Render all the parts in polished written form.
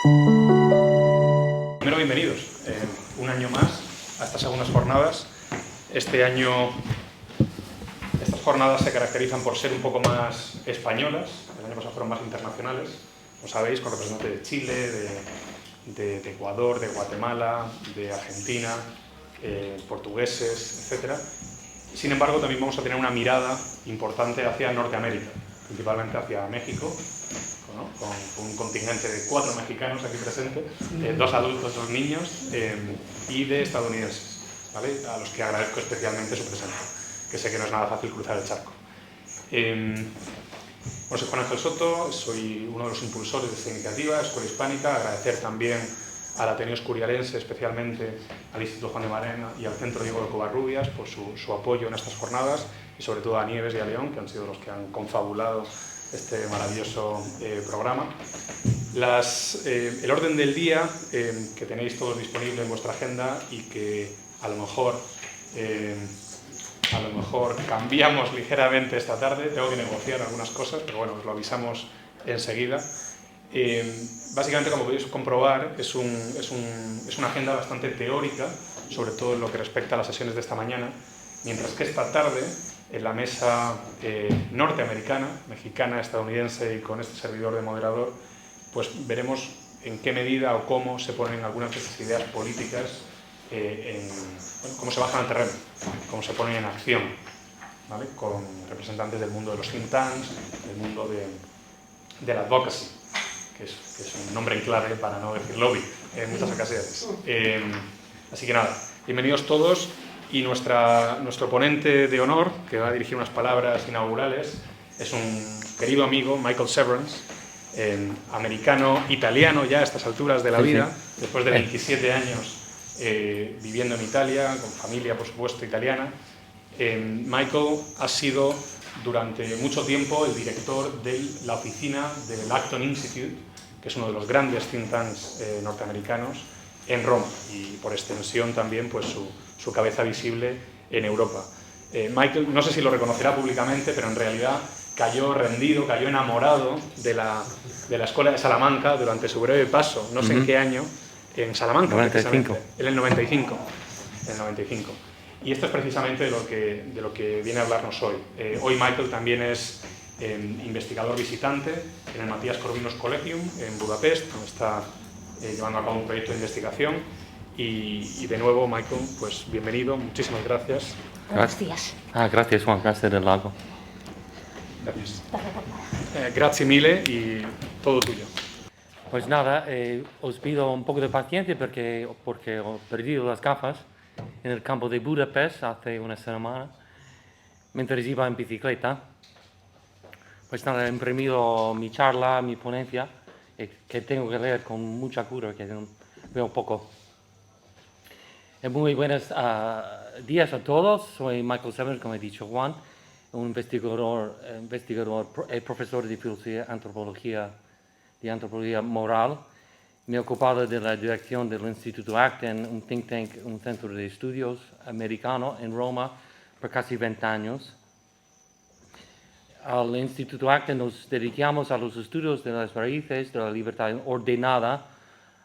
Primero, bienvenidos un año más a estas segundas jornadas. Este año estas jornadas se caracterizan por ser un poco más españolas. El año pasado fueron más internacionales, como sabéis, con representantes de Chile, de Ecuador, de Guatemala, de Argentina, portugueses, etc. Sin embargo, también vamos a tener una mirada importante hacia Norteamérica, principalmente hacia México, ¿no? Con un contingente de 4 mexicanos aquí presentes, 2 adultos, 2 niños, y de estadounidenses, ¿vale? A los que agradezco especialmente su presencia, que sé que no es nada fácil cruzar el charco. Bueno, soy Juan Ángel Soto, soy uno de los impulsores de esta iniciativa, Escuela Hispánica. Agradecer también al Ateneo Escurialense, especialmente al Instituto Juan de Marena y al Centro Diego de Covarrubias por su apoyo en estas jornadas, y sobre todo a Nieves y a León, que han sido los que han confabulado este maravilloso programa. El orden del día, que tenéis todos disponible en vuestra agenda y que a lo mejor cambiamos ligeramente esta tarde. Tengo que negociar algunas cosas, pero bueno, os lo avisamos enseguida. Básicamente, como podéis comprobar, es una agenda bastante teórica, sobre todo en lo que respecta a las sesiones de esta mañana, mientras que esta tarde, en la mesa norteamericana, mexicana, estadounidense y con este servidor de moderador, pues veremos en qué medida o cómo se ponen algunas de esas ideas políticas, cómo se bajan al terreno, cómo se ponen en acción, ¿vale? Con representantes del mundo de los think tanks, del mundo de la advocacy, que es un nombre en clave para no decir lobby en muchas ocasiones. Así que nada, bienvenidos todos, y nuestro ponente de honor, que va a dirigir unas palabras inaugurales, es un querido amigo, Michael Severance, americano-italiano ya a estas alturas de la vida, después de 27 años viviendo en Italia, con familia, por supuesto, italiana. Michael ha sido durante mucho tiempo el director de la oficina del Acton Institute, que es uno de los grandes think tanks norteamericanos, en Roma, y por extensión también pues, su cabeza visible en Europa. Michael, no sé si lo reconocerá públicamente, pero en realidad cayó rendido, cayó enamorado de la Escuela de Salamanca durante su breve paso, no sé en qué año, en Salamanca, 95. precisamente, en el 95. Y esto es precisamente de lo que viene a hablarnos hoy. Hoy Michael también es investigador visitante en el Matías Corvinus Collegium en Budapest, donde está llevando a cabo un proyecto de investigación. Y de nuevo, Michael, pues bienvenido, muchísimas gracias. Buenos días. Gracias, Juan, gracias del lago. Gracias. Grazie mille y todo tuyo. Pues nada, os pido un poco de paciencia porque he perdido las gafas en el campo de Budapest hace una semana, mientras iba en bicicleta. Pues nada, he imprimido mi charla, mi ponencia, que tengo que leer con mucha cura, que veo poco. Muy buenos días a todos. Soy Michael Severance, como he dicho Juan, un investigador, profesor de filosofía de antropología moral. Me he ocupado de la dirección del Instituto Acton, un think tank, un centro de estudios americano en Roma, por casi 20 años. Al Instituto Acton nos dedicamos a los estudios de las raíces de la libertad ordenada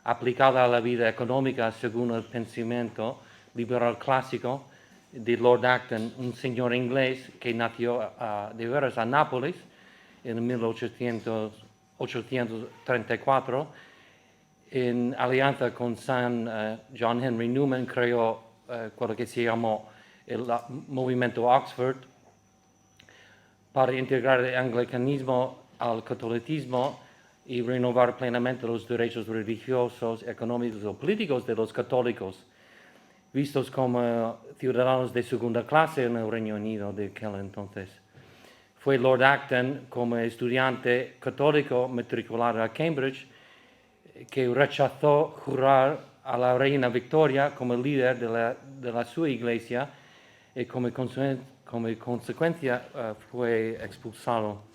aplicada a la vida económica según el pensamiento liberal clásico de Lord Acton, un señor inglés que nació de veras a Nápoles en 1834. En alianza con San John Henry Newman creó lo que se llamó el movimiento Oxford para integrar el anglicanismo al catolicismo y renovar plenamente los derechos religiosos, económicos o políticos de los católicos, vistos como ciudadanos de segunda clase en el Reino Unido de aquel entonces. Fue Lord Acton, como estudiante católico matriculado a Cambridge, que rechazó jurar a la reina Victoria como líder de la su iglesia y como consecuencia fue expulsado.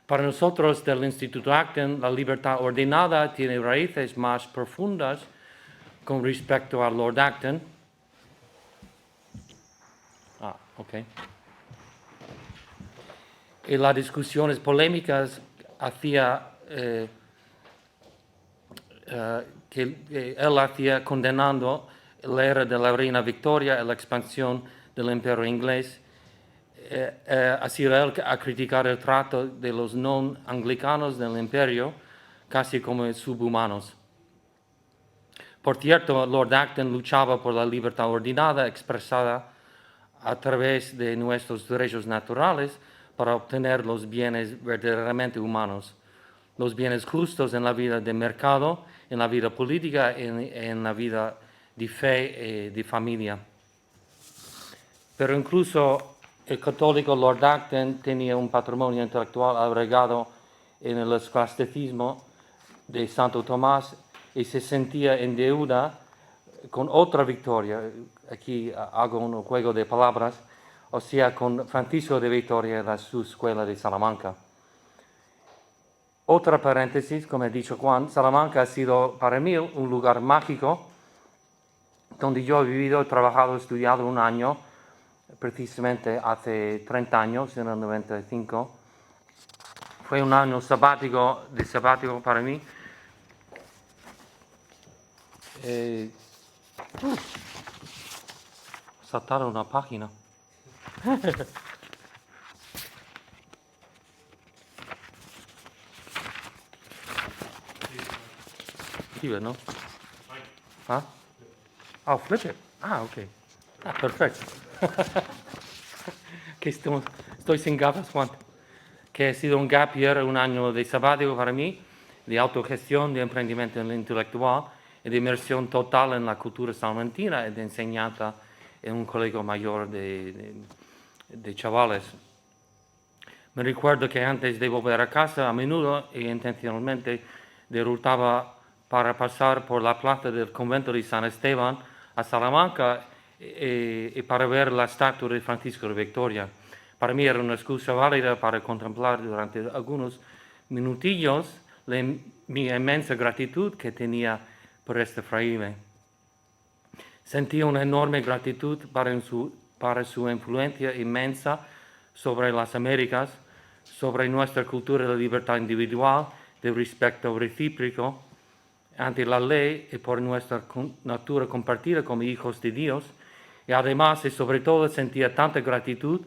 Para nosotros del Instituto Acton, la libertad ordenada tiene raíces más profundas con respecto a Lord Acton. Y las discusiones polémicas hacia que él hacía condenando la era de la reina Victoria y la expansión del imperio inglés. Ha sido él a criticar el trato de los no anglicanos del imperio, casi como subhumanos. Por cierto, Lord Acton luchaba por la libertad ordenada expresada a través de nuestros derechos naturales para obtener los bienes verdaderamente humanos, los bienes justos en la vida de mercado, en la vida política, en la vida de fe y de familia. Pero incluso el católico Lord Acton tenía un patrimonio intelectual agregado en el escolasticismo de Santo Tomás y se sentía en deuda con otra Victoria. Aquí hago un juego de palabras, o sea, con Francisco de Vitoria de su escuela de Salamanca. Otra paréntesis, como ha dicho Juan, Salamanca ha sido para mí un lugar mágico donde yo he vivido, trabajado, estudiado un año, precisamente hace 30 años, en el 95. Fue un año sabático para mí. Saltaron una página. Escribe, ¿no? ¿Ah? Oh, flip it. Ah, ok. Ah, perfecto. Que estoy sin gafas, Juan. Que ha sido un gap year, un año de sabático para mí, de autogestión, de emprendimiento intelectual y de inmersión total en la cultura salmantina y de enseñanza en un colegio mayor de chavales. Me recuerdo que antes de volver a casa, a menudo e intencionalmente, derrotaba para pasar por la plaza del convento de San Esteban a Salamanca y para ver la estatua de Francisco de Victoria. Para mí era una excusa válida para contemplar durante algunos minutillos mi inmensa gratitud que tenía por este fraile. Sentía una enorme gratitud para su influencia inmensa sobre las Américas, sobre nuestra cultura de libertad individual, de respeto recíproco ante la ley y por nuestra natura compartida como hijos de Dios. Y además y sobre todo sentía tanta gratitud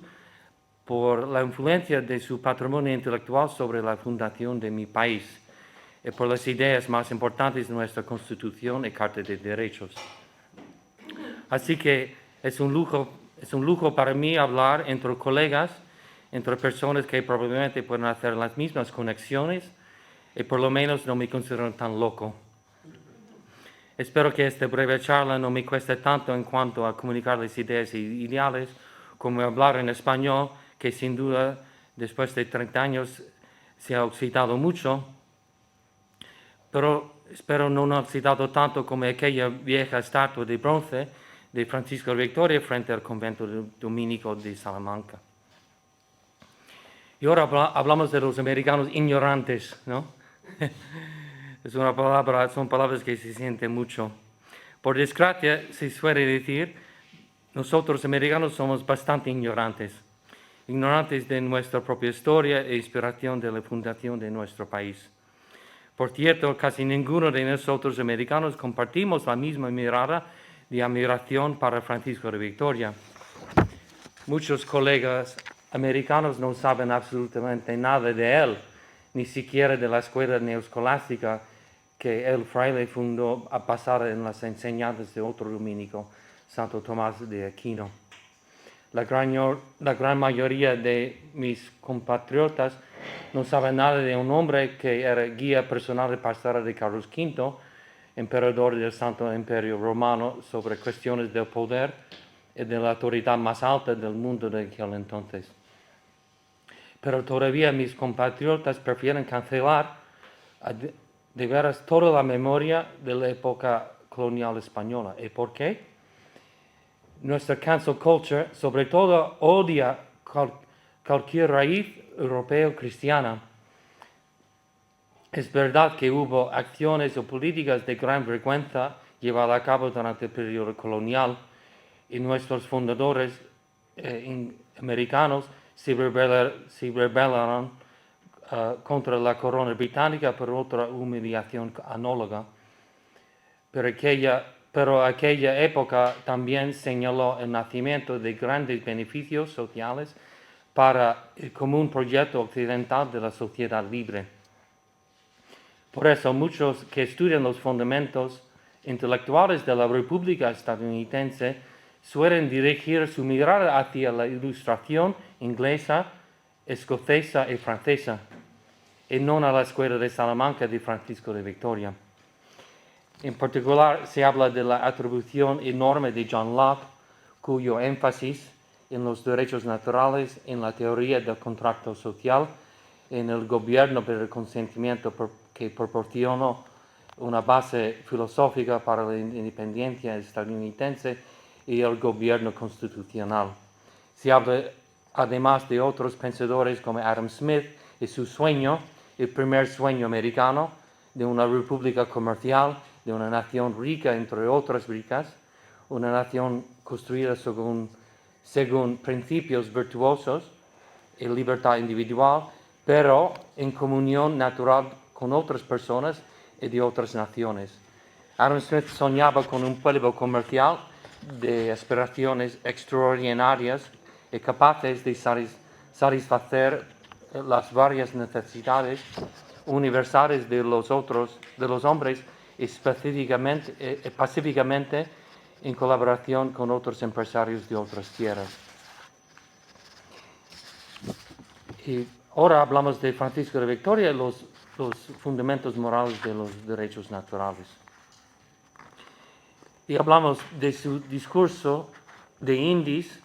por la influencia de su patrimonio intelectual sobre la fundación de mi país y por las ideas más importantes de nuestra Constitución y Carta de Derechos. Así que es un lujo para mí hablar entre colegas, entre personas que probablemente pueden hacer las mismas conexiones y por lo menos no me considero tan loco. Espero que esta breve charla no me cueste tanto en cuanto a comunicar las ideas ideales como hablar en español, que sin duda después de 30 años se ha oxidado mucho, pero espero no oxidado tanto como aquella vieja estatua de bronce de Francisco de Victoria frente al convento dominico de Salamanca. Y ahora hablamos de los americanos ignorantes, ¿no? Son palabras que se sienten mucho. Por desgracia, se suele decir, nosotros americanos somos bastante ignorantes de nuestra propia historia e inspiración de la fundación de nuestro país. Por cierto, casi ninguno de nosotros americanos compartimos la misma mirada de admiración para Francisco de Victoria. Muchos colegas americanos no saben absolutamente nada de él, ni siquiera de la escuela neoscolástica que el fraile fundó a pasar en las enseñanzas de otro dominico, Santo Tomás de Aquino. La gran mayoría de mis compatriotas no saben nada de un hombre que era guía personal y pastoral de Carlos V, emperador del Santo Imperio Romano, sobre cuestiones del poder y de la autoridad más alta del mundo de aquel entonces. Pero todavía mis compatriotas prefieren cancelar de veras toda la memoria de la época colonial española. ¿Y por qué? Nuestra cancel culture, sobre todo, odia cualquier raíz europeo cristiana. Es verdad que hubo acciones o políticas de gran vergüenza llevadas a cabo durante el periodo colonial y nuestros fundadores americanos se rebelaron contra la corona británica por otra humillación análoga. pero aquella época también señaló el nacimiento de grandes beneficios sociales para el común proyecto occidental de la sociedad libre. Por eso muchos que estudian los fundamentos intelectuales de la República estadounidense suelen dirigir su mirada hacia la Ilustración inglesa, escocesa y francesa, y no a la Escuela de Salamanca de Francisco de Vitoria. En particular, se habla de la atribución enorme de John Locke, cuyo énfasis en los derechos naturales, en la teoría del contrato social, en el gobierno del consentimiento que proporcionó una base filosófica para la independencia estadounidense y el gobierno constitucional. Se habla además de otros pensadores como Adam Smith y su sueño, el primer sueño americano, de una república comercial, de una nación rica entre otras ricas, una nación construida según principios virtuosos y libertad individual, pero en comunión natural con otras personas y de otras naciones. Adam Smith soñaba con un pueblo comercial de aspiraciones extraordinarias y capaces de satisfacer las varias necesidades universales de los hombres y pacíficamente en colaboración con otros empresarios de otras tierras. Y ahora hablamos de Francisco de Vitoria y los fundamentos morales de los derechos naturales. Y hablamos de su discurso de Indis,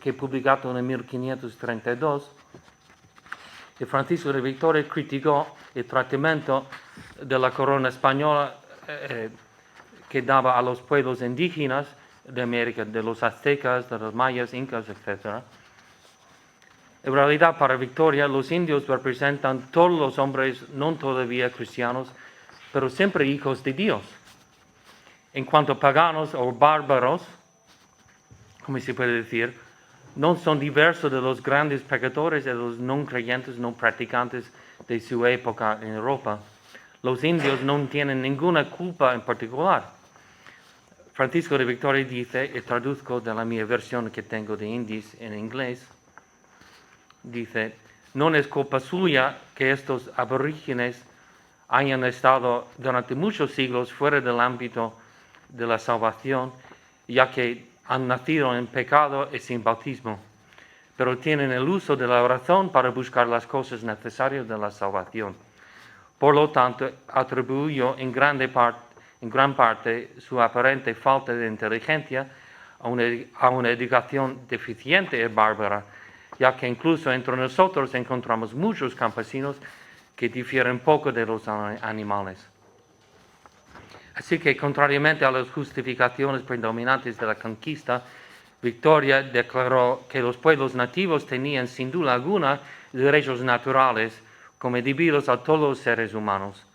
que publicado en 1532, y Francisco de Vitoria criticó el tratamiento de la corona española que daba a los pueblos indígenas de América, de los aztecas, de los mayas, incas, etc. En realidad, para Vitoria, los indios representan todos los hombres no todavía cristianos, pero siempre hijos de Dios. En cuanto a paganos o bárbaros, como se puede decir, no son diversos de los grandes pecadores y de los no creyentes, no practicantes de su época en Europa. Los indios no tienen ninguna culpa en particular. Francisco de Vitoria dice, y traduzco de la mía versión que tengo de Indis en inglés, dice, no es culpa suya que estos aborígenes hayan estado durante muchos siglos fuera del ámbito de la salvación, ya que han nacido en pecado y sin bautismo, pero tienen el uso de la razón para buscar las cosas necesarias de la salvación. Por lo tanto, atribuyó en gran parte su aparente falta de inteligencia a una educación deficiente y bárbara, ya que incluso entre nosotros encontramos muchos campesinos que difieren poco de los animales. Así que, contrariamente a las justificaciones predominantes de la conquista, Vitoria declaró que los pueblos nativos tenían sin duda alguna derechos naturales como debidos a todos los seres humanos,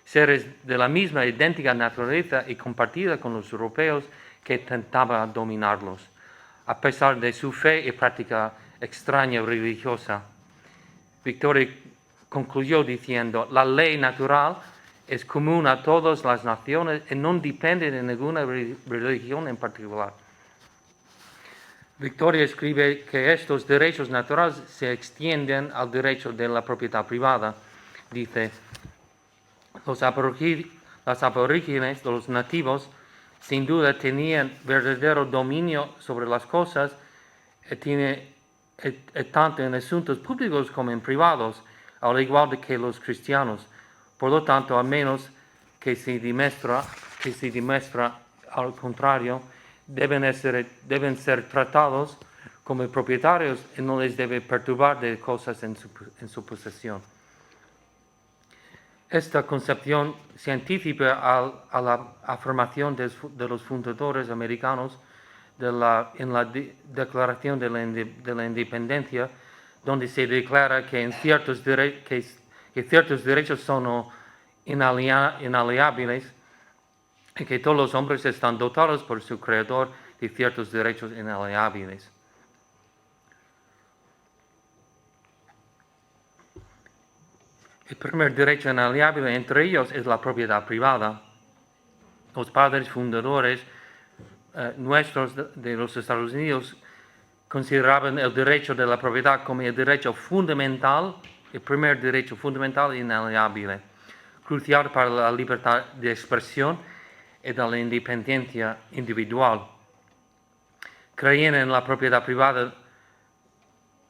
seres de la misma idéntica naturaleza y compartida con los europeos que tentaban dominarlos, a pesar de su fe y práctica extraña religiosa. Vitoria concluyó diciendo, la ley natural es común a todas las naciones y no depende de ninguna religión en particular. Victoria escribe que estos derechos naturales se extienden al derecho de la propiedad privada. Dice, los aborígenes, los nativos, sin duda tenían verdadero dominio sobre las cosas, tanto en asuntos públicos como en privados, al igual que los cristianos. Por lo tanto, a menos que se demuestra al contrario, deben ser tratados como propietarios y no les debe perturbar de cosas en su posesión. Esta concepción científica a la afirmación de los fundadores americanos en la Declaración de la Independencia, donde se declara que ciertos derechos son inalienables y que todos los hombres están dotados por su Creador de ciertos derechos inalienables. El primer derecho inalienable entre ellos es la propiedad privada. los padres fundadores nuestros de los Estados Unidos consideraban el derecho de la propiedad como el derecho fundamental, el primer derecho fundamental e inalienable, crucial para la libertad de expresión y de la independencia individual. Creían en la propiedad privada,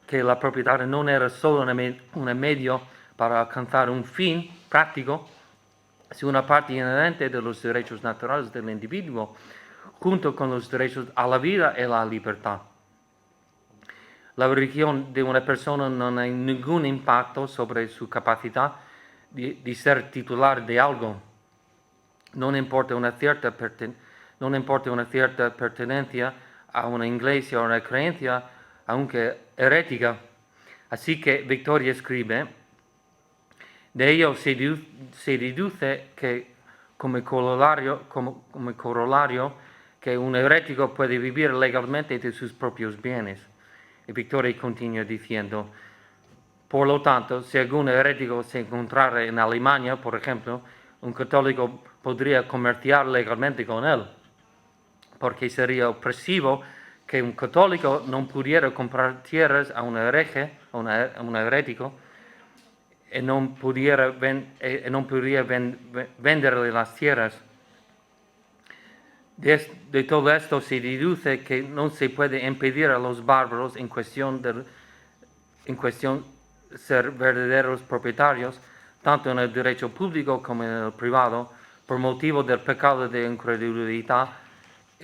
que la propiedad no era solo un medio para alcanzar un fin práctico, sino una parte inherente de los derechos naturales del individuo, junto con los derechos a la vida y la libertad. La religión de una persona no hay ningún impacto sobre su capacidad de ser titular de algo. No importa una cierta pertenencia a una iglesia o una creencia, aunque herética. Así que Victoria escribe, de ello se deduce que como corolario que un herético puede vivir legalmente de sus propios bienes. Y Victoria continúa diciendo, por lo tanto, si algún herético se encontrara en Alemania, por ejemplo, un católico podría comerciar legalmente con él, porque sería opresivo que un católico no pudiera comprar tierras a un hereje, a un herético, y no pudiera venderle las tierras. De todo esto se deduce que no se puede impedir a los bárbaros en cuestión ser verdaderos propietarios, tanto en el derecho público como en el privado, por motivo del pecado de incredulidad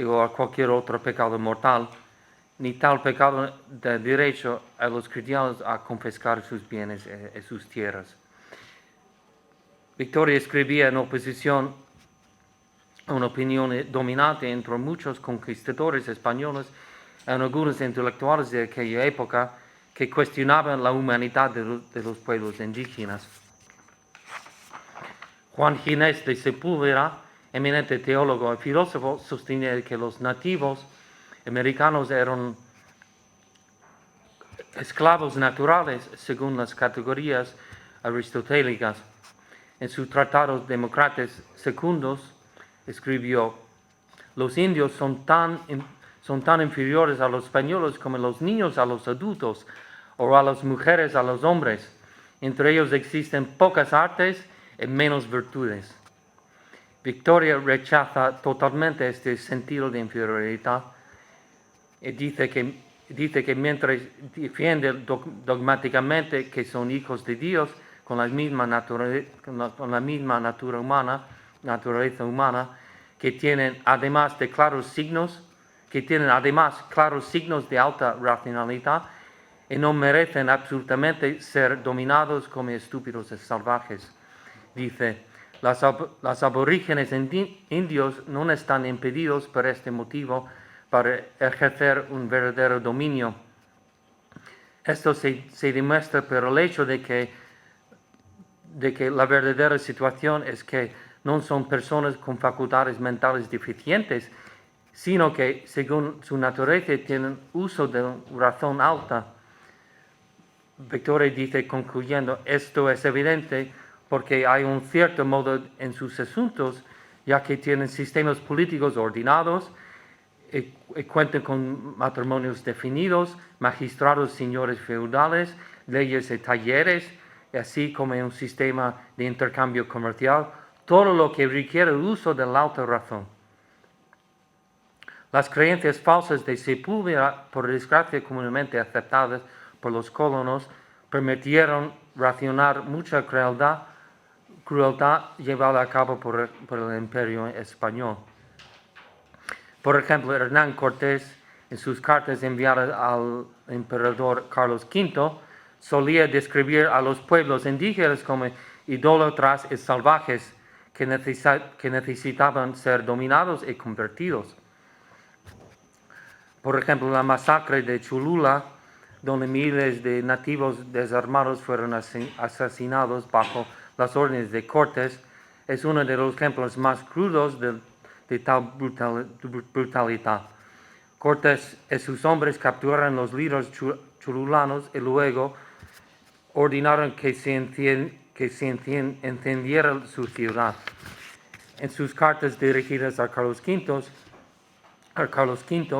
o a cualquier otro pecado mortal, ni tal pecado de derecho a los cristianos a confiscar sus bienes y sus tierras. Victoria escribía en oposición a una opinión dominante entre muchos conquistadores españoles y algunos intelectuales de aquella época que cuestionaban la humanidad de los pueblos indígenas. Juan Ginés de Sepúlveda, eminente teólogo y filósofo, sostenía que los nativos americanos eran esclavos naturales según las categorías aristotélicas. En sus tratados Democrates Secundos escribió, los indios son tan inferiores a los españoles como los niños a los adultos o a las mujeres a los hombres. Entre ellos existen pocas artes y menos virtudes. Victoria rechaza totalmente este sentido de inferioridad y dice que mientras defiende dogmáticamente que son hijos de Dios con la misma naturaleza humana, que tienen además claros signos de alta racionalidad y no merecen absolutamente ser dominados como estúpidos y salvajes. Dice, los aborígenes indios no están impedidos por este motivo para ejercer un verdadero dominio. Esto se demuestra por el hecho de que la verdadera situación es que no son personas con facultades mentales deficientes, sino que, según su naturaleza, tienen uso de razón alta. Victoria dice, concluyendo, esto es evidente porque hay un cierto modo en sus asuntos, ya que tienen sistemas políticos ordenados y cuentan con matrimonios definidos, magistrados, señores feudales, leyes y talleres, así como un sistema de intercambio comercial, todo lo que requiere el uso de la alta razón. Las creencias falsas de Sepúlveda, por desgracia comúnmente aceptadas por los colonos, permitieron racionar mucha crueldad llevada a cabo por el Imperio español. Por ejemplo, Hernán Cortés, en sus cartas enviadas al emperador Carlos V, solía describir a los pueblos indígenas como idólatras y salvajes que necesitaban ser dominados y convertidos. Por ejemplo, la masacre de Cholula, donde miles de nativos desarmados fueron asesinados bajo las órdenes de Cortés, es uno de los ejemplos más crudos de tal brutalidad. Cortés y sus hombres capturaron los líderes cholulanos y luego ordenaron que se encendiera su ciudad. En sus cartas dirigidas a Carlos V,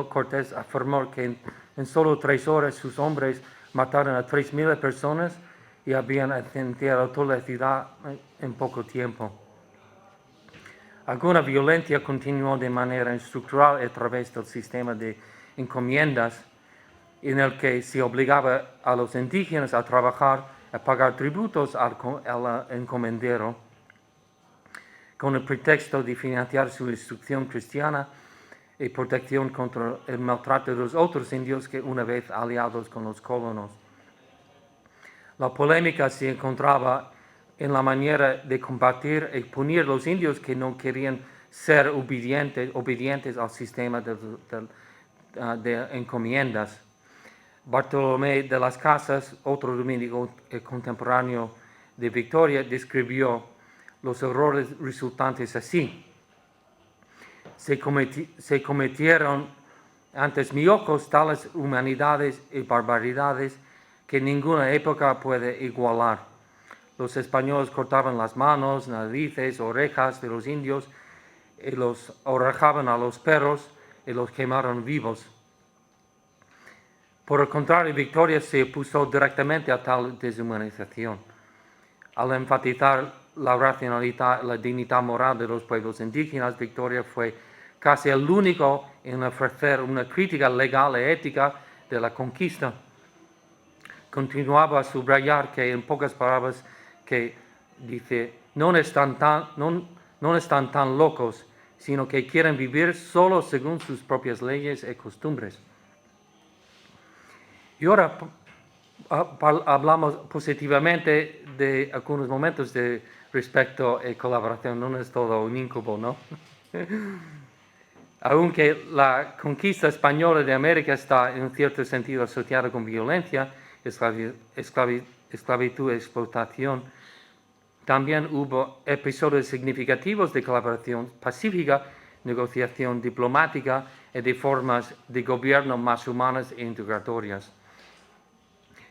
Cortés afirmó que en solo 3 horas sus hombres mataron a 3,000 personas y habían incendiado toda la ciudad en poco tiempo. Alguna violencia continuó de manera estructural a través del sistema de encomiendas, en el que se obligaba a los indígenas a trabajar, a pagar tributos al encomendero, con el pretexto de financiar su instrucción cristiana y protección contra el maltrato de los otros indios que una vez aliados con los colonos. La polémica se encontraba en la manera de combatir y punir los indios que no querían ser obedientes al sistema de encomiendas. Bartolomé de las Casas, otro dominico contemporáneo de Victoria, describió los errores resultantes así. Se cometieron ante mis ojos tales humanidades y barbaridades que ninguna época puede igualar. Los españoles cortaban las manos, narices, orejas de los indios y los ahorcaban a los perros y los quemaron vivos. Por el contrario, Victoria se opuso directamente a tal deshumanización. Al enfatizar la racionalidad y la dignidad moral de los pueblos indígenas, Victoria fue casi el único en ofrecer una crítica legal y ética de la conquista. Continuaba a subrayar que, en pocas palabras, que dice, no están tan locos, sino que quieren vivir solo según sus propias leyes y costumbres. Y ahora hablamos positivamente de algunos momentos de respecto y colaboración. No es todo un incubo, ¿no? Aunque la conquista española de América está en cierto sentido asociada con violencia, esclavitud y explotación, también hubo episodios significativos de colaboración pacífica, negociación diplomática y de formas de gobierno más humanas e integratorias.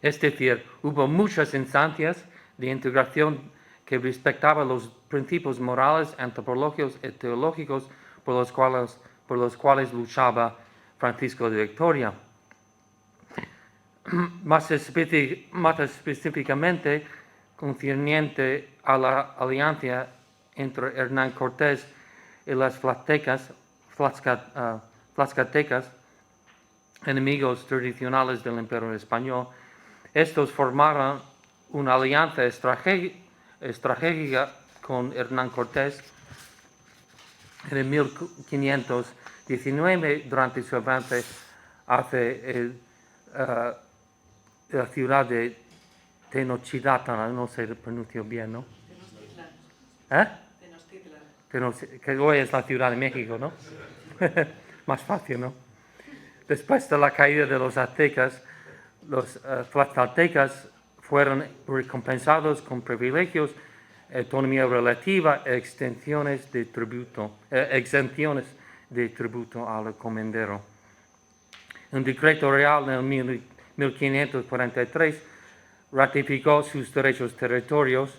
Es decir, hubo muchas instancias de integración que respectaban los principios morales, antropológicos y teológicos por los cuales luchaba Francisco de Vitoria. Más específicamente, concerniente a la alianza entre Hernán Cortés y las tlaxcaltecas, enemigos tradicionales del Imperio Español, estos formaron una alianza estratégica con Hernán Cortés en 1519 durante su avance hacia la ciudad de Tenochtitlan, no se pronunció bien, ¿no? Tenochtitlan. Que hoy es la Ciudad de México, ¿no? Más fácil, ¿no? Después de la caída de los aztecas, los tlaxcaltecas fueron recompensados con privilegios, autonomía relativa e exenciones de tributo al encomendero. Un decreto real en 1543 ratificó sus derechos territorios,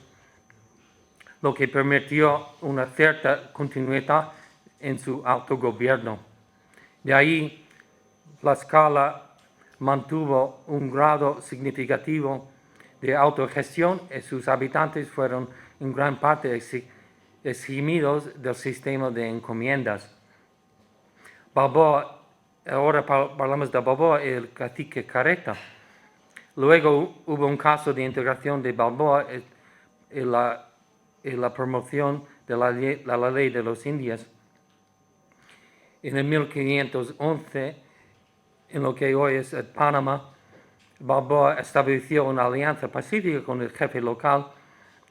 lo que permitió una cierta continuidad en su autogobierno. De ahí, Tlaxcala mantuvo un grado significativo de autogestión y sus habitantes fueron en gran parte eximidos del sistema de encomiendas. Balboa, ahora hablamos de Balboa y el cacique Carreta. Luego hubo un caso de integración de Balboa y la promoción de la ley de los indios. En el 1511, en lo que hoy es Panamá, Balboa estableció una alianza pacífica con el jefe local,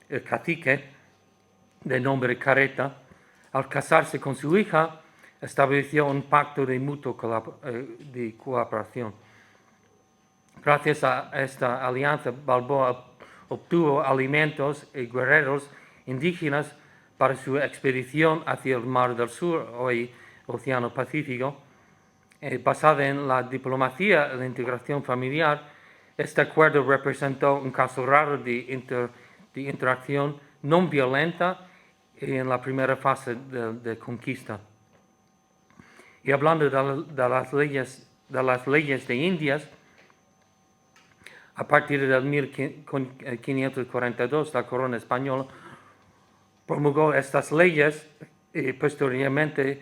el cacique, de nombre Carreta. Al casarse con su hija, estableció un pacto de mutua cooperación. Gracias a esta alianza, Balboa obtuvo alimentos y guerreros indígenas para su expedición hacia el Mar del Sur, hoy Océano Pacífico. Basada en la diplomacia y la integración familiar, este acuerdo representó un caso raro de interacción no violenta y en la primera fase de conquista. Y hablando de las leyes de Indias, a partir del 1542 la corona española promulgó estas leyes y posteriormente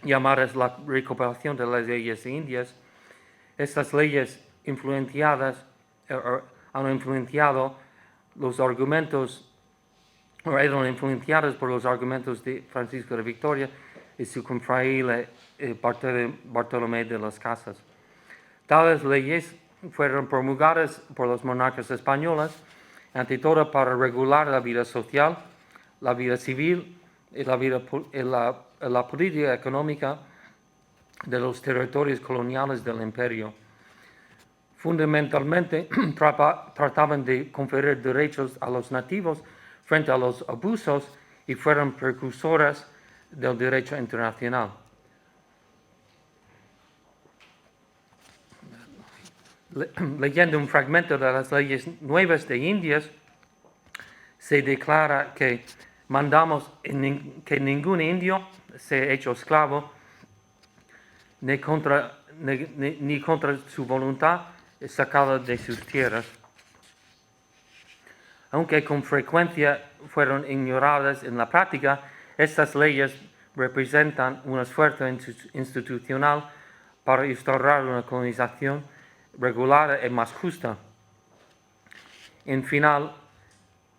llamadas la recopilación de las leyes indias. Estas leyes han influenciado los argumentos, o eran influenciadas por los argumentos de Francisco de Vitoria y su confraile Bartolomé de las Casas. Tales leyes fueron promulgadas por los monarcas españoles, ante todo para regular la vida social, la vida civil y la política económica de los territorios coloniales del imperio. Fundamentalmente trataban de conferir derechos a los nativos frente a los abusos y fueron precursoras del derecho internacional. Leyendo un fragmento de las leyes nuevas de Indias, se declara que mandamos que ningún indio sea hecho esclavo, ni contra su voluntad sacado de sus tierras. Aunque con frecuencia fueron ignoradas en la práctica, estas leyes representan un esfuerzo institucional para instaurar una colonización regular y más justa. En final,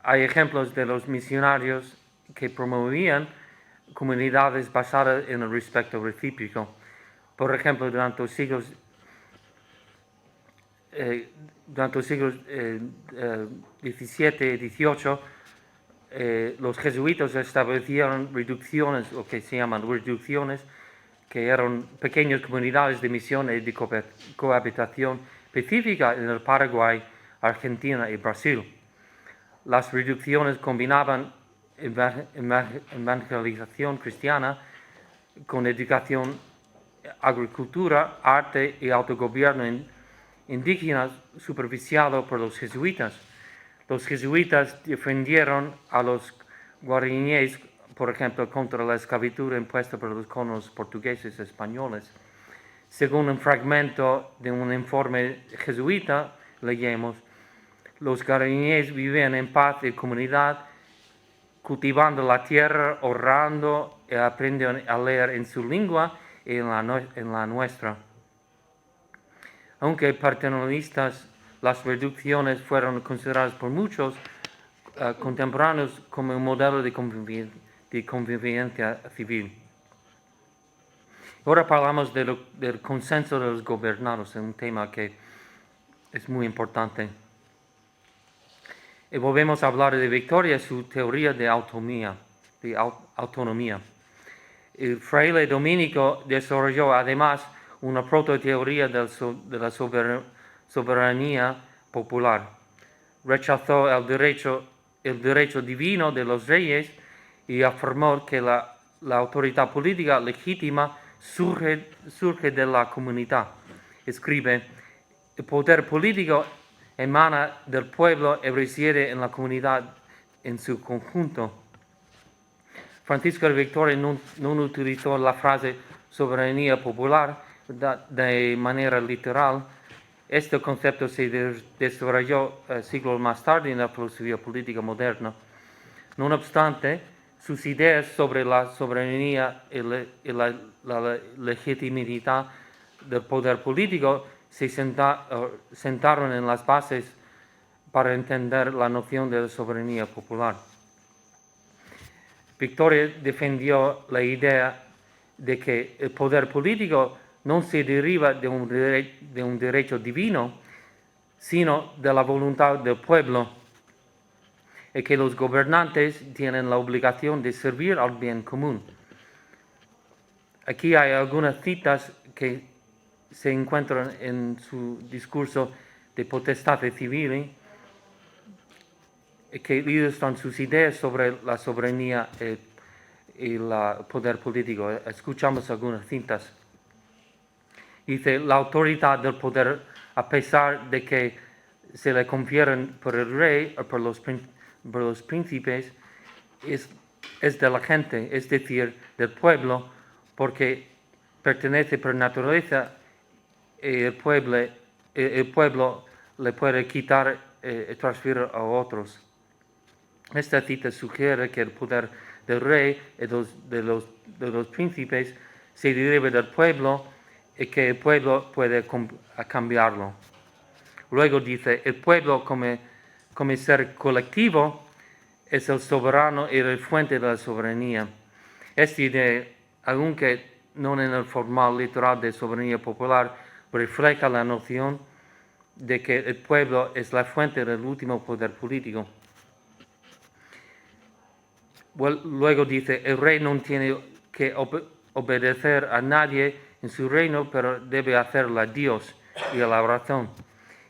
hay ejemplos de los misionarios que promovían comunidades basadas en el respeto recíproco. Por ejemplo, durante los siglos XVII y XVIII, los jesuitas establecieron reducciones, o que se llaman reducciones, que eran pequeñas comunidades de misión y de cohabitación pacífica en el Paraguay, Argentina y Brasil. Las reducciones combinaban evangelización cristiana con educación, agricultura, arte y autogobierno indígenas supervisado por los jesuitas. Los jesuitas defendieron a los guaraníes, por ejemplo, contra la esclavitud impuesta por los colonos portugueses españoles. Según un fragmento de un informe jesuita, leemos: los guaraníes vivían en paz y comunidad, cultivando la tierra, orando y aprendiendo a leer en su lengua y en la nuestra. Aunque paternalistas, las reducciones fueron consideradas por muchos contemporáneos como un modelo de convivencia civil. Ahora hablamos del consenso de los gobernados, un tema que es muy importante. Y volvemos a hablar de Victoria, su teoría de autonomía. El fraile dominico desarrolló además una prototeoría de la soberanía popular. Rechazó el derecho divino de los reyes y afirmó que la autoridad política legítima surge de la comunidad. Escribe: el poder político emana del pueblo y reside en la comunidad en su conjunto. Francisco de Vitoria no utilizó la frase soberanía popular de manera literal. Este concepto se desarrolló siglos más tarde en la filosofía política moderna. No obstante, sus ideas sobre la soberanía y la legitimidad del poder político se sentaron en las bases para entender la noción de la soberanía popular. Victoria defendió la idea de que el poder político no se deriva de un derecho divino, sino de la voluntad del pueblo, y que los gobernantes tienen la obligación de servir al bien común. Aquí hay algunas citas que se encuentran en su discurso de Potestate Civili, que ilustran sus ideas sobre la soberanía y el poder político. Escuchamos algunas citas. Dice: la autoridad del poder, a pesar de que se le confieren por el rey o por los príncipes, es de la gente, es decir, del pueblo, porque pertenece por naturaleza y el pueblo le puede quitar y transferir a otros. Esta cita sugiere que el poder del rey y de los príncipes se deriva del pueblo y que el pueblo puede cambiarlo. Luego dice, el pueblo como ser colectivo es el soberano y la fuente de la soberanía. Esta idea, aunque no en el formal literal de soberanía popular, refleja la noción de que el pueblo es la fuente del último poder político. Luego dice, el rey no tiene que obedecer a nadie en su reino, pero debe hacerlo a Dios y a la oración.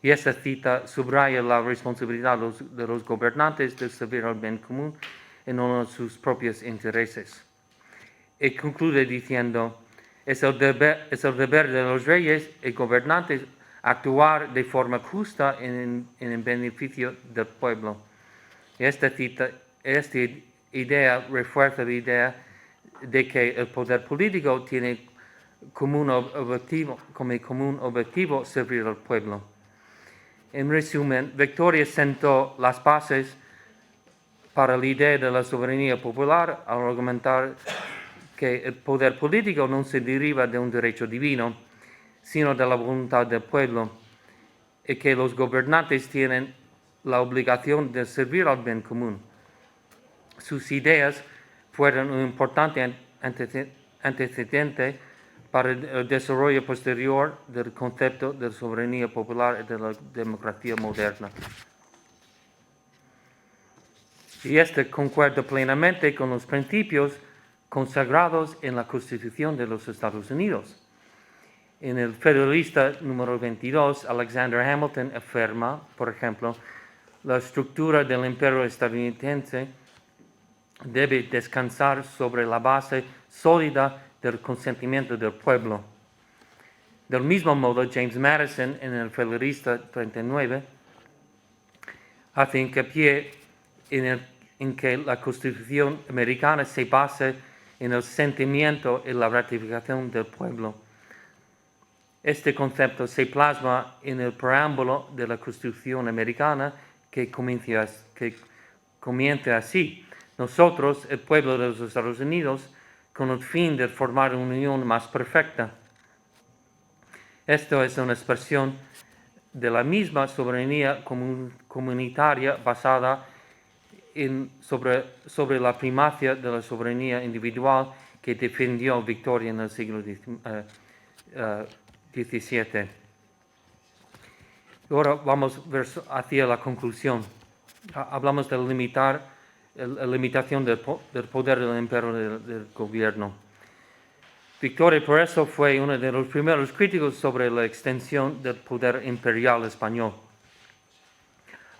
Y esta cita subraya la responsabilidad de los gobernantes de servir al bien común y no a sus propios intereses. Y concluye diciendo, es el deber de los reyes y gobernantes actuar de forma justa en beneficio del pueblo. Y esta idea refuerza la idea de que el poder político tiene como común objetivo servir al pueblo. En resumen, Victoria sentó las bases para la idea de la soberanía popular al argumentar que el poder político no se deriva de un derecho divino, sino de la voluntad del pueblo, y que los gobernantes tienen la obligación de servir al bien común. Sus ideas fueron un importante antecedente para el desarrollo posterior del concepto de soberanía popular y de la democracia moderna. Y este concuerda plenamente con los principios consagrados en la Constitución de los Estados Unidos. En el Federalista número 22, Alexander Hamilton afirma, por ejemplo, la estructura del imperio estadounidense debe descansar sobre la base sólida del consentimiento del pueblo. Del mismo modo, James Madison, en el Federalista 39, hace hincapié en que la Constitución americana se basa en el sentimiento y la ratificación del pueblo. Este concepto se plasma en el preámbulo de la Constitución americana que comienza así. Nosotros, el pueblo de los Estados Unidos, con el fin de formar una unión más perfecta. Esto es una expresión de la misma soberanía comunitaria basada sobre la primacia de la soberanía individual que defendió Victoria en el siglo XVII. Ahora vamos hacia la conclusión. Hablamos de la limitación del poder del imperio del gobierno. Victoria por eso fue uno de los primeros críticos sobre la extensión del poder imperial español.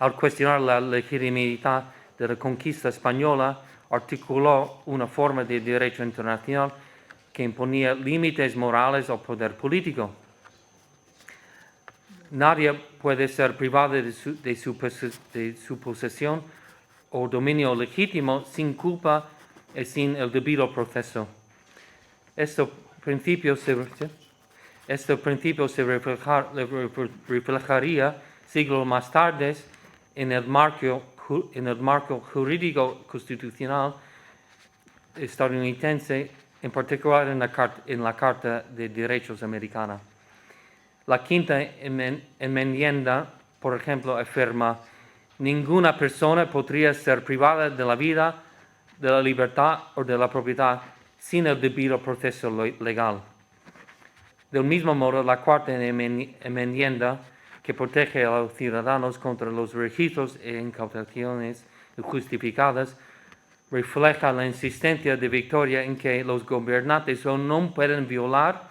Al cuestionar la legitimidad de la conquista española, articuló una forma de derecho internacional que imponía límites morales al poder político. Nadie puede ser privado de su posesión o dominio legítimo sin culpa y sin el debido proceso. Este principio se reflejaría siglos más tarde en el marco jurídico constitucional estadounidense, en particular en la Carta de Derechos Americana. La quinta enmienda, por ejemplo, afirma: ninguna persona podría ser privada de la vida, de la libertad o de la propiedad sin el debido proceso legal. Del mismo modo, la cuarta enmienda, que protege a los ciudadanos contra los registros e incautaciones injustificadas, refleja la insistencia de Victoria en que los gobernantes no pueden violar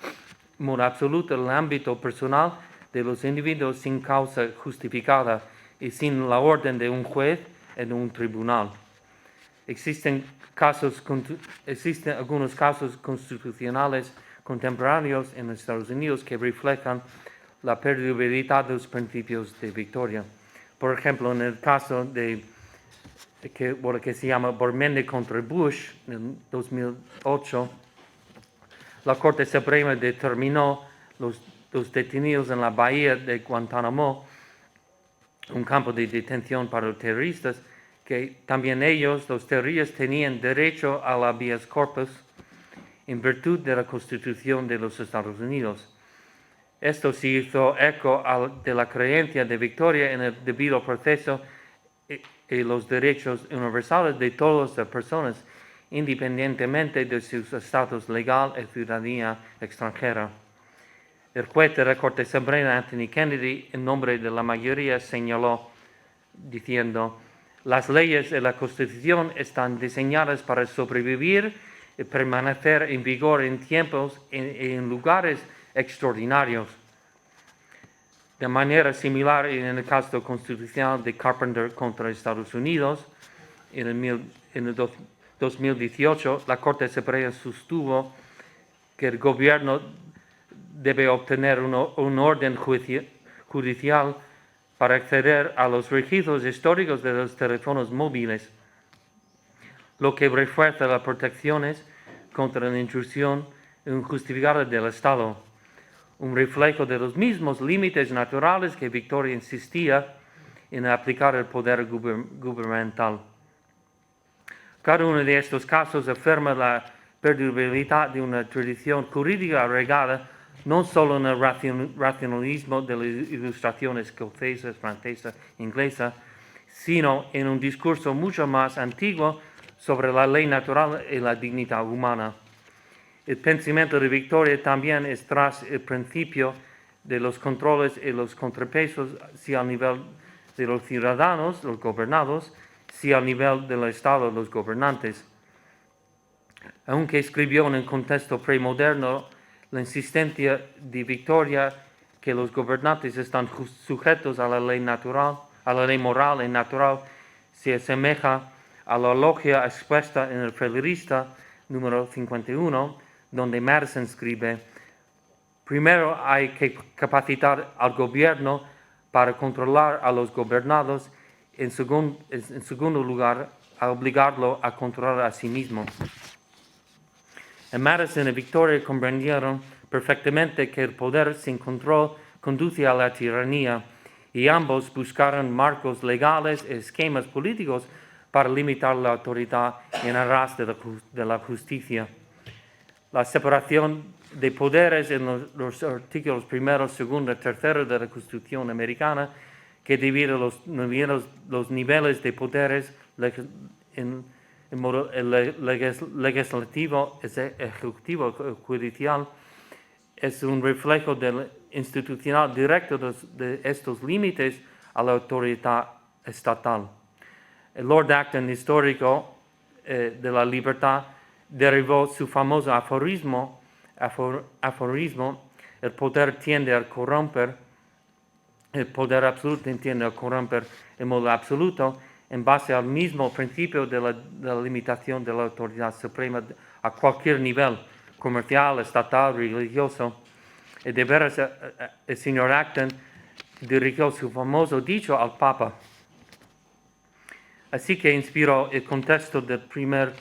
en modo absoluto el ámbito personal de los individuos sin causa justificada y sin la orden de un juez en un tribunal. Existen algunos casos constitucionales contemporáneos en Estados Unidos que reflejan la perdurabilidad de los principios de Victoria. Por ejemplo, en el caso de lo que se llama Bormende contra Bush en 2008, la Corte Suprema determinó los detenidos en la bahía de Guantánamo, un campo de detención para los terroristas, que también ellos, los terroristas, tenían derecho a la habeas corpus en virtud de la Constitución de los Estados Unidos. Esto se hizo eco de la creencia de Victoria en el debido proceso y los derechos universales de todas las personas, independientemente de sus estatus legal y ciudadanía extranjera. El juez de la Corte Suprema, Anthony Kennedy, en nombre de la mayoría, señaló, diciendo: las leyes de la Constitución están diseñadas para sobrevivir y permanecer en vigor en tiempos y en lugares extraordinarios. De manera similar, en el caso constitucional de Carpenter contra Estados Unidos, en el 2018, la Corte Suprema sostuvo que el gobierno debe obtener un orden judicial para acceder a los registros históricos de los teléfonos móviles, lo que refuerza las protecciones contra la intrusión injustificada del Estado, un reflejo de los mismos límites naturales que Victoria insistía en aplicar el poder gubernamental. Cada uno de estos casos afirma la perdurabilidad de una tradición jurídica arraigada no solo en el racionalismo de la Ilustración escocesa, francesa, inglesa, sino en un discurso mucho más antiguo sobre la ley natural y la dignidad humana. El pensamiento de Victoria también es tras el principio de los controles y los contrapesos, si al nivel de los ciudadanos, los gobernados, si al nivel del Estado, los gobernantes. Aunque escribió en el contexto premoderno, la insistencia de Victoria que los gobernantes están sujetos a la ley natural, a la ley moral y natural, se asemeja a la logia expuesta en el Federalista número 51, donde Madison escribe: primero hay que capacitar al gobierno para controlar a los gobernados, en segundo lugar, a obligarlo a controlar a sí mismo. En Madison y Victoria comprendieron perfectamente que el poder sin control conduce a la tiranía, y ambos buscaron marcos legales y esquemas políticos para limitar la autoridad en aras de la justicia. La separación de poderes en los artículos 1, 2 y 3 de la Constitución americana, que divide los niveles de poderes en modo legislativo, ejecutivo, judicial, es un reflejo institucional directo de estos límites a la autoridad estatal. El Lord Acton, histórico de la libertad, derivó su famoso aforismo: el poder tiende a corromper, el poder absoluto tiende a corromper en modo absoluto, en base al mismo principio de la limitación de la autoridad suprema a cualquier nivel, comercial, estatal, religioso. Y de veras, el señor Acton dirigió su famoso dicho al Papa. Así que inspiró el contexto del primer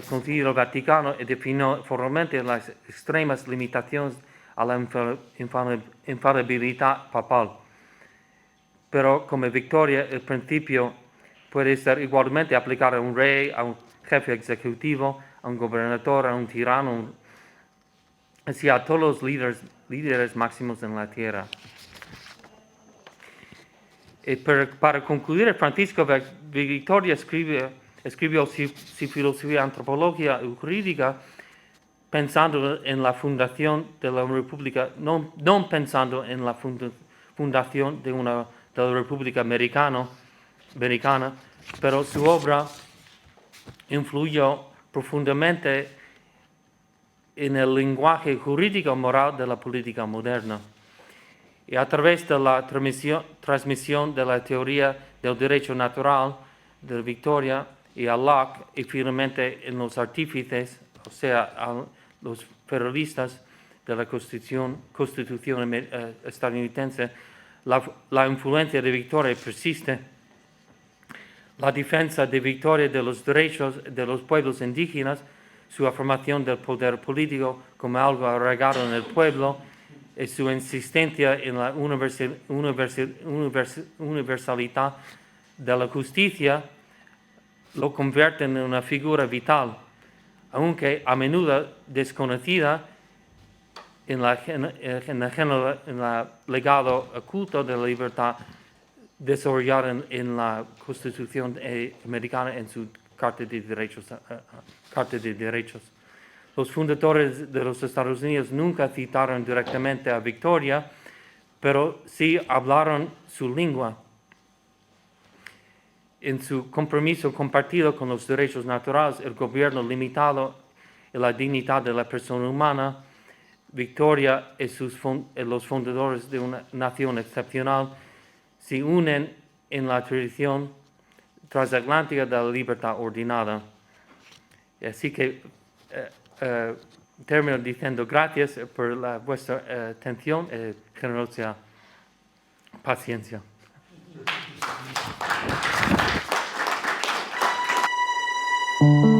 Concilio Vaticano y definió formalmente las extremas limitaciones a la infalibilidad papal. Pero como Victoria, el principio puede ser igualmente aplicado a un rey, a un jefe ejecutivo, a un gobernador, a un tirano, así a todos los líderes máximos en la tierra. Para concluir, Francisco Victoria escribió su filosofía antropológica y jurídica pensando en la fundación de la República, no pensando en la fundación de la República Americana, pero su obra influyó profundamente en el lenguaje jurídico moral de la política moderna. Y a través de la transmisión de la teoría del derecho natural de Victoria y a Locke, y finalmente en los artífices, o sea, a los federalistas de la Constitución estadounidense, la influencia de Victoria persiste. la defensa de victoria de los derechos de los pueblos indígenas, su afirmación del poder político como algo arraigado en el pueblo y su insistencia en la universalidad de la justicia lo convierten en una figura vital, aunque a menudo desconocida en el legado oculto de la libertad desarrollada en la Constitución americana en su Carta de Derechos. Los fundadores de los Estados Unidos nunca citaron directamente a Victoria, pero sí hablaron su lengua. En su compromiso compartido con los derechos naturales, el gobierno limitado y la dignidad de la persona humana, Victoria y los fundadores de una nación excepcional se unen en la tradición transatlántica de la libertad ordenada. Así que termino diciendo gracias por vuestra atención y generosa paciencia. Thank you.